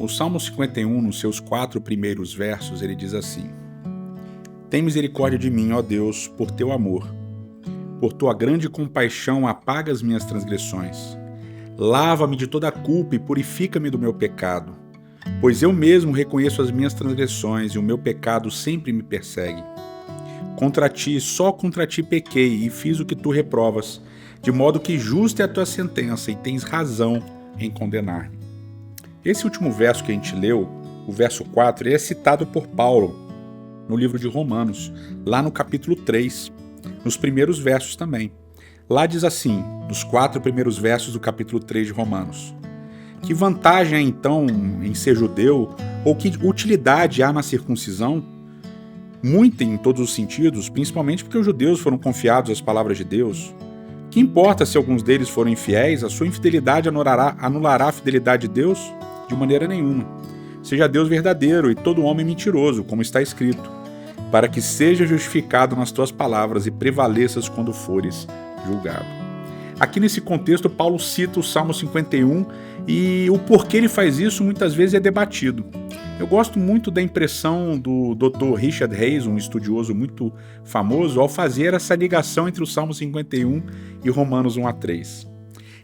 O Salmo 51, nos seus 4 primeiros versos, ele diz assim: Tem misericórdia de mim, ó Deus, por teu amor. Por tua grande compaixão apaga as minhas transgressões. Lava-me de toda a culpa e purifica-me do meu pecado. Pois eu mesmo reconheço as minhas transgressões e o meu pecado sempre me persegue. Contra ti, só contra ti pequei e fiz o que tu reprovas, de modo que justa é a tua sentença e tens razão em condenar-me. Esse último verso que a gente leu, o verso 4, ele é citado por Paulo no livro de Romanos, lá no capítulo 3, nos primeiros versos também. Lá diz assim, nos 4 primeiros versos do capítulo 3 de Romanos: Que vantagem há então em ser judeu, ou que utilidade há na circuncisão? Muita em todos os sentidos, principalmente porque os judeus foram confiados às palavras de Deus. Que importa se alguns deles forem infiéis? A sua infidelidade anulará a fidelidade de Deus? De maneira nenhuma. Seja Deus verdadeiro e todo homem mentiroso, como está escrito, para que seja justificado nas tuas palavras e prevaleças quando fores julgado. Aqui nesse contexto, Paulo cita o Salmo 51 e o porquê ele faz isso muitas vezes é debatido. Eu gosto muito da impressão do Dr. Richard Reis, um estudioso muito famoso, ao fazer essa ligação entre o Salmo 51 e Romanos 1 a 3.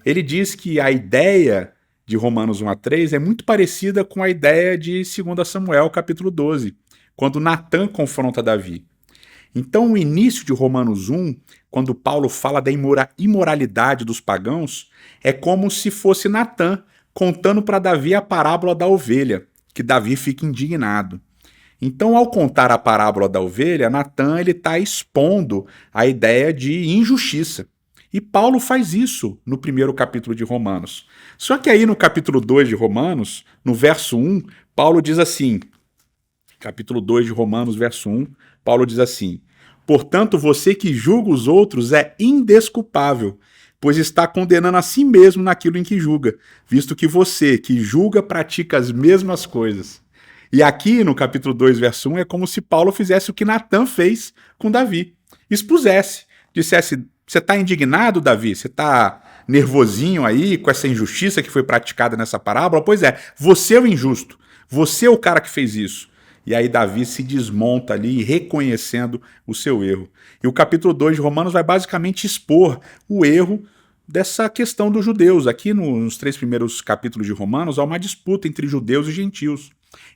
Ele diz que a ideia de Romanos 1 a 3 é muito parecida com a ideia de 2 Samuel, capítulo 12, quando Natã confronta Davi. Então, o início de Romanos 1, quando Paulo fala da imoralidade dos pagãos, é como se fosse Natã contando para Davi a parábola da ovelha, que Davi fica indignado. Então, ao contar a parábola da ovelha, Natã está expondo a ideia de injustiça. E Paulo faz isso no primeiro capítulo de Romanos. Só que aí no capítulo 2 de Romanos, no verso 1, Paulo diz assim, capítulo 2 de Romanos, verso 1, Paulo diz assim: Portanto, você que julga os outros é indesculpável, pois está condenando a si mesmo naquilo em que julga, visto que você que julga pratica as mesmas coisas. E aqui no capítulo 2, verso 1, é como se Paulo fizesse o que Natã fez com Davi. Expusesse, dissesse: Você está indignado, Davi? Você está nervosinho aí com essa injustiça que foi praticada nessa parábola? Pois é, você é o injusto. Você é o cara que fez isso. E aí Davi se desmonta ali, reconhecendo o seu erro. E o capítulo 2 de Romanos vai basicamente expor o erro dessa questão dos judeus. Aqui nos 3 primeiros capítulos de Romanos há uma disputa entre judeus e gentios.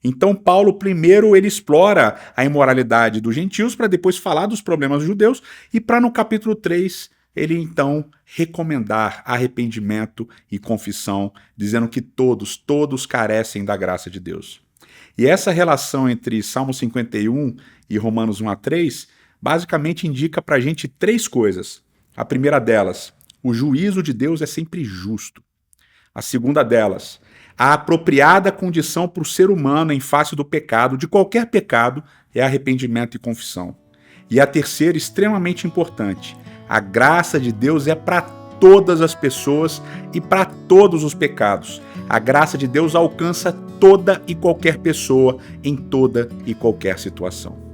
Então Paulo primeiro ele explora a imoralidade dos gentios para depois falar dos problemas dos judeus e para no capítulo 3 ele então recomendar arrependimento e confissão, dizendo que todos carecem da graça de Deus. E essa relação entre Salmo 51 e Romanos 1 a 3 basicamente indica para a gente 3 coisas. A primeira delas, o juízo de Deus é sempre justo. A segunda delas, a apropriada condição para o ser humano em face do pecado, de qualquer pecado, é arrependimento e confissão. E a terceira, extremamente importante, a graça de Deus é para todas as pessoas e para todos os pecados. A graça de Deus alcança toda e qualquer pessoa em toda e qualquer situação.